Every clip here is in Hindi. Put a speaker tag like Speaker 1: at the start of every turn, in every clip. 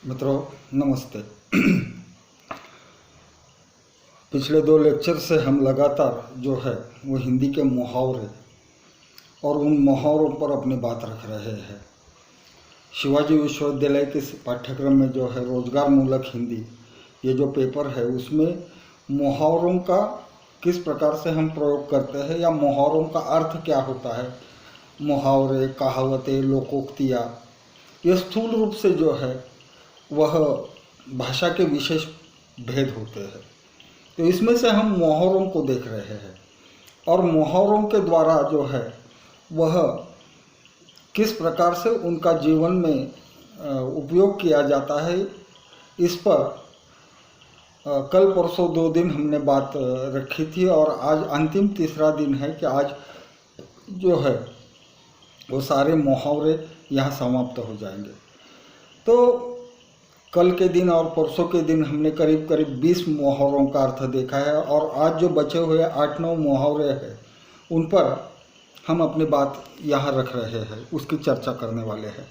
Speaker 1: मित्रों नमस्ते। पिछले 2 लेक्चर से हम लगातार जो है वो हिंदी के मुहावरे और उन मुहावरों पर अपनी बात रख रहे हैं। शिवाजी विश्वविद्यालय के पाठ्यक्रम में जो है रोजगार मूलक हिंदी ये जो पेपर है उसमें मुहावरों का किस प्रकार से हम प्रयोग करते हैं या मुहावरों का अर्थ क्या होता है, मुहावरे, कहावतें, लोकोक्तियाँ, ये स्थूल रूप से जो है वह भाषा के विशेष भेद होते हैं। तो इसमें से हम मुहावरों को देख रहे हैं और मुहावरों के द्वारा जो है वह किस प्रकार से उनका जीवन में उपयोग किया जाता है, इस पर कल परसों 2 दिन हमने बात रखी थी और आज अंतिम तीसरा दिन है कि आज जो है वो सारे मुहावरे यहाँ समाप्त हो जाएंगे। तो कल के दिन और परसों के दिन हमने करीब 20 मुहावरों का अर्थ देखा है और आज जो बचे हुए 8-9 मुहावरे हैं उन पर हम अपनी बात यहाँ रख रहे हैं, उसकी चर्चा करने वाले हैं।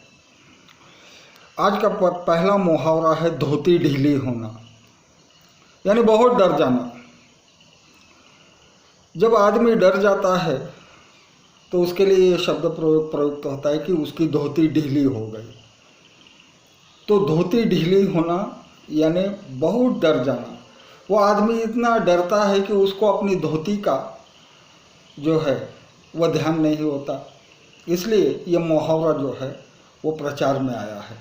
Speaker 1: आज का पहला मुहावरा है धोती ढीली होना, यानी बहुत डर जाना। जब आदमी डर जाता है तो उसके लिए ये शब्द प्रयुक्त होता है कि उसकी धोती ढीली हो गई। तो धोती ढीली होना यानी बहुत डर जाना। वो आदमी इतना डरता है कि उसको अपनी धोती का जो है वह ध्यान नहीं होता, इसलिए ये मुहावरा जो है वो प्रचार में आया है।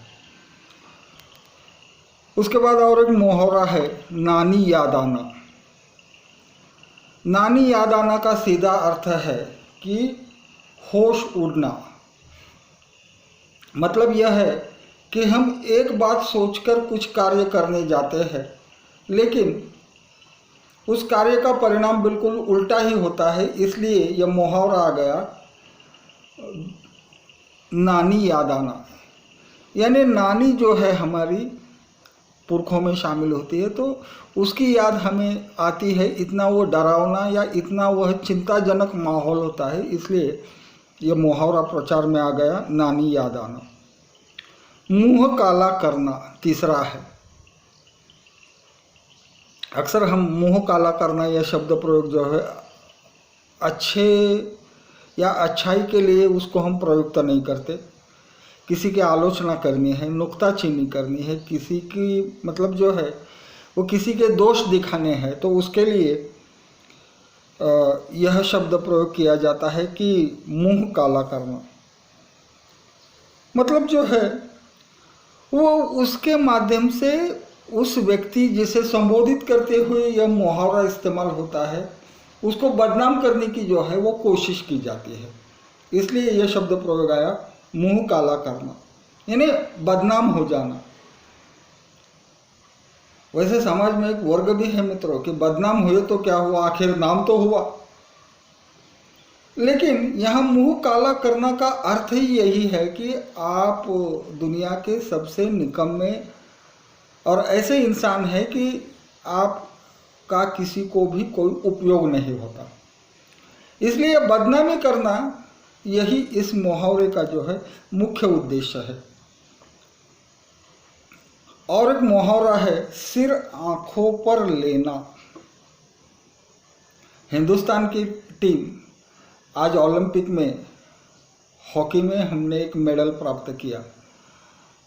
Speaker 1: उसके बाद और एक मुहावरा है नानी याद आना। नानी याद आना का सीधा अर्थ है कि होश उड़ना। मतलब यह है कि हम एक बात सोचकर कुछ कार्य करने जाते हैं लेकिन उस कार्य का परिणाम बिल्कुल उल्टा ही होता है, इसलिए यह मुहावरा आ गया नानी याद आना। यानी नानी जो है हमारी पुरखों में शामिल होती है तो उसकी याद हमें आती है। इतना वो डरावना या इतना वह चिंताजनक माहौल होता है, इसलिए यह मुहावरा प्रचार में आ गया नानी याद आना। मुंह काला करना तीसरा है। अक्सर हम मुंह काला करना यह शब्द प्रयोग जो है अच्छे या अच्छाई के लिए उसको हम प्रयुक्त नहीं करते। किसी की आलोचना करनी है, नुक्ताचीनी करनी है, किसी की मतलब जो है वो किसी के दोष दिखाने हैं तो उसके लिए यह शब्द प्रयोग किया जाता है कि मुंह काला करना। मतलब जो है वो उसके माध्यम से उस व्यक्ति जिसे संबोधित करते हुए यह मुहावरा इस्तेमाल होता है उसको बदनाम करने की जो है वो कोशिश की जाती है, इसलिए यह शब्द प्रयोग आया मुंह काला करना, यानी बदनाम हो जाना। वैसे समाज में एक वर्ग भी है मित्रों कि बदनाम हुए तो क्या हुआ, आखिर नाम तो हुआ। लेकिन यहाँ मुंह काला करना का अर्थ ही यही है कि आप दुनिया के सबसे निकम्मे और ऐसे इंसान हैं कि आपका किसी को भी कोई उपयोग नहीं होता, इसलिए बदनामी करना यही इस मुहावरे का जो है मुख्य उद्देश्य है। और एक मुहावरा है सिर आंखों पर लेना। हिंदुस्तान की टीम आज ओलंपिक में हॉकी में हमने एक मेडल प्राप्त किया।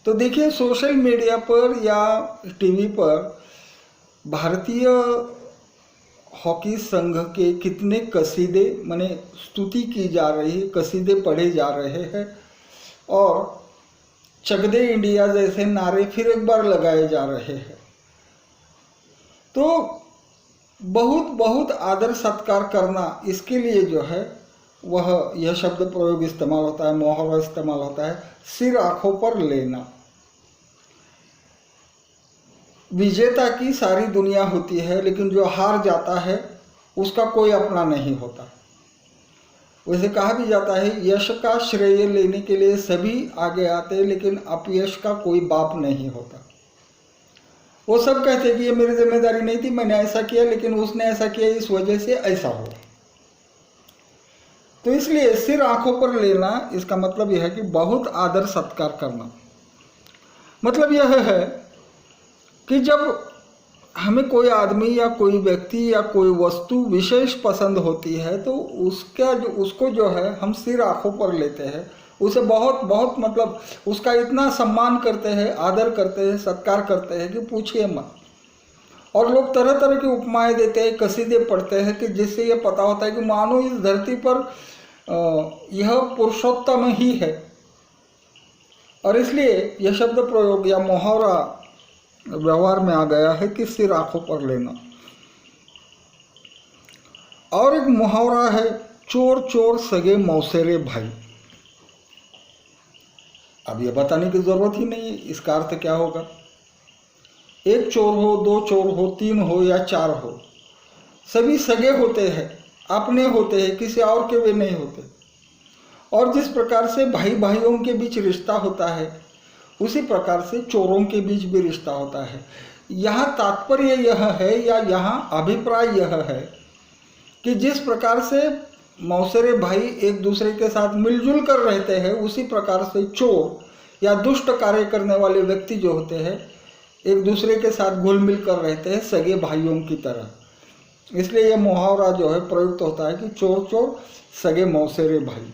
Speaker 1: तो देखिए सोशल मीडिया पर या टीवी पर भारतीय हॉकी संघ के कितने कसीदे माने स्तुति की जा रही है, कसीदे पढ़े जा रहे हैं और चक दे इंडिया जैसे नारे फिर एक बार लगाए जा रहे हैं। तो बहुत बहुत आदर सत्कार करना, इसके लिए जो है वह यह शब्द प्रयोग इस्तेमाल होता है, मुहावरा इस्तेमाल होता है सिर आंखों पर लेना। विजेता की सारी दुनिया होती है लेकिन जो हार जाता है उसका कोई अपना नहीं होता। वैसे कहा भी जाता है यश का श्रेय लेने के लिए सभी आगे आते हैं लेकिन अपयश का कोई बाप नहीं होता। वो सब कहते हैं कि ये मेरी जिम्मेदारी नहीं थी, मैंने ऐसा किया, लेकिन उसने ऐसा किया इस वजह से ऐसा हुआ। तो इसलिए सिर आंखों पर लेना इसका मतलब यह है कि बहुत आदर सत्कार करना। मतलब यह है कि जब हमें कोई आदमी या कोई व्यक्ति या कोई वस्तु विशेष पसंद होती है तो उसको जो है हम सिर आंखों पर लेते हैं, उसे बहुत बहुत मतलब उसका इतना सम्मान करते हैं, आदर करते हैं, सत्कार करते हैं कि पूछिए मत। और लोग तरह तरह की उपमाएं देते हैं, कसीदे पढ़ते हैं कि जिससे ये पता होता है कि मानो इस धरती पर यह पुरुषोत्तम ही है। और इसलिए यह शब्द प्रयोग या मुहावरा व्यवहार में आ गया है कि सिर आंखों पर लेना। और एक मुहावरा है चोर चोर सगे मौसेरे भाई। अब ये बताने की जरूरत ही नहीं, इसका अर्थ क्या होगा। एक चोर हो, दो चोर हो, तीन हो या चार हो, सभी सगे होते हैं, अपने होते हैं, किसी और के वे नहीं होते। और जिस प्रकार से भाई भाइयों के बीच रिश्ता होता है उसी प्रकार से चोरों के बीच भी रिश्ता होता है। यहाँ तात्पर्य यह है या यहाँ अभिप्राय यह है कि जिस प्रकार से मौसेरे भाई एक दूसरे के साथ मिलजुल कर रहते हैं उसी प्रकार से चोर या दुष्ट कार्य करने वाले व्यक्ति जो होते हैं एक दूसरे के साथ घुल मिल कर रहते हैं सगे भाइयों की तरह। इसलिए यह मुहावरा जो है प्रयुक्त होता है कि चोर चोर सगे मौसेरे भाई।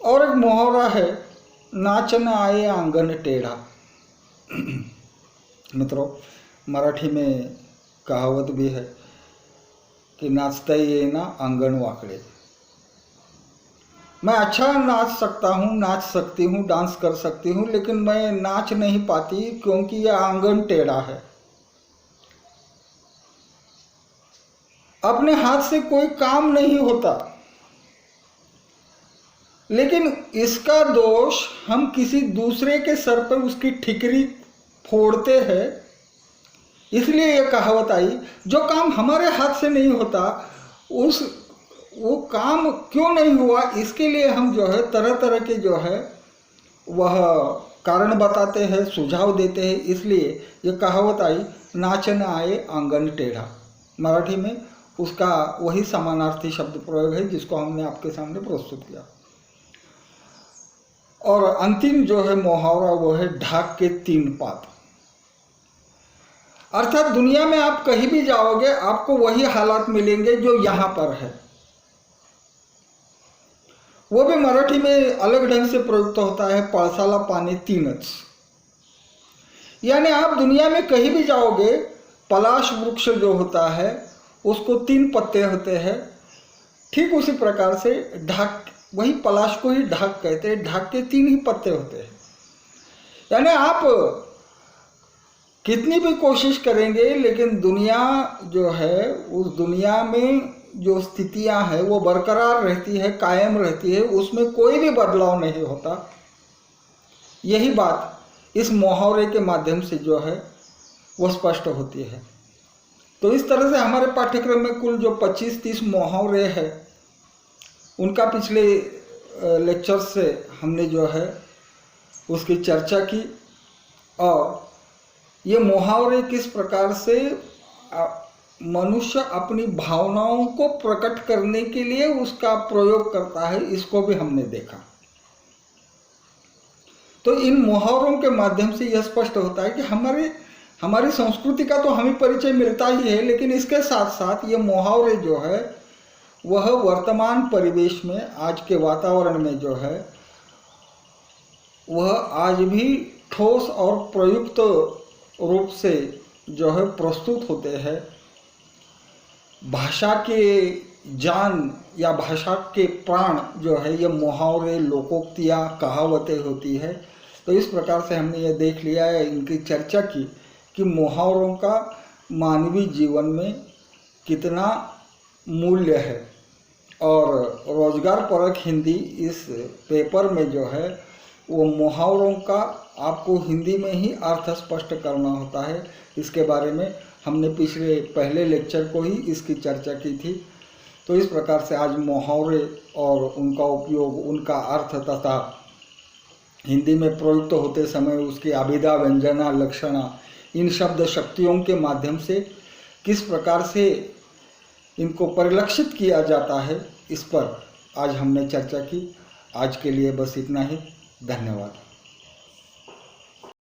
Speaker 1: और एक मुहावरा है नाच न आए आंगन टेढ़ा। मित्रों, मराठी में कहावत भी है कि नाचता ये ना आंगन वाकड़े। मैं अच्छा नाच सकता हूँ, नाच सकती हूँ, डांस कर सकती हूँ, लेकिन मैं नाच नहीं पाती क्योंकि यह आंगन टेढ़ा है। अपने हाथ से कोई काम नहीं होता, लेकिन इसका दोष हम किसी दूसरे के सर पर उसकी ठिकरी फोड़ते हैं। इसलिए यह कहावत आई जो काम हमारे हाथ से नहीं होता वो काम क्यों नहीं हुआ इसके लिए हम जो है तरह तरह के जो है वह कारण बताते हैं, सुझाव देते हैं। इसलिए यह कहावत आई नाच न आए आंगन टेढ़ा। मराठी में उसका वही समानार्थी शब्द प्रयोग है जिसको हमने आपके सामने प्रस्तुत किया। और अंतिम जो है मुहावरा वो है ढाक के तीन पात। अर्थात दुनिया में आप कहीं भी जाओगे आपको वही हालात मिलेंगे जो यहां पर है। वो भी मराठी में अलग ढंग से प्रयुक्त होता है पळसाला पाने तीनच। यानी आप दुनिया में कहीं भी जाओगे पलाश वृक्ष जो होता है उसको तीन पत्ते होते हैं, ठीक उसी प्रकार से ढाक वही पलाश को ही ढाक कहते हैं, ढाक के तीन ही पत्ते होते हैं। यानी आप कितनी भी कोशिश करेंगे लेकिन दुनिया जो है उस दुनिया में जो स्थितियां हैं वो बरकरार रहती है, कायम रहती है, उसमें कोई भी बदलाव नहीं होता। यही बात इस मुहावरे के माध्यम से जो है वो स्पष्ट होती है। तो इस तरह से हमारे पाठ्यक्रम में कुल जो 25-30 मुहावरे हैं उनका पिछले लेक्चर से हमने जो है उसकी चर्चा की। और ये मुहावरे किस प्रकार से मनुष्य अपनी भावनाओं को प्रकट करने के लिए उसका प्रयोग करता है इसको भी हमने देखा। तो इन मुहावरों के माध्यम से यह स्पष्ट होता है कि हमारी संस्कृति का तो हमें परिचय मिलता ही है, लेकिन इसके साथ साथ ये मुहावरे जो है वह वर्तमान परिवेश में आज के वातावरण में जो है वह आज भी ठोस और प्रयुक्त रूप से जो है प्रस्तुत होते हैं। भाषा के जान या भाषा के प्राण जो है ये मुहावरे, लोकोक्तियाँ, कहावतें होती है। तो इस प्रकार से हमने ये देख लिया है, इनकी चर्चा की कि मुहावरों का मानवीय जीवन में कितना मूल्य है। और रोजगार परक हिंदी इस पेपर में जो है वो मुहावरों का आपको हिंदी में ही अर्थ स्पष्ट करना होता है। इसके बारे में हमने पहले लेक्चर को ही इसकी चर्चा की थी। तो इस प्रकार से आज मुहावरे और उनका उपयोग, उनका अर्थ तथा हिंदी में प्रयुक्त होते समय उसकी अभिधा, व्यंजना, लक्षणा, इन शब्द शक्तियों के माध्यम से किस प्रकार से इनको परिलक्षित किया जाता है इस पर आज हमने चर्चा की। आज के लिए बस इतना ही। धन्यवाद।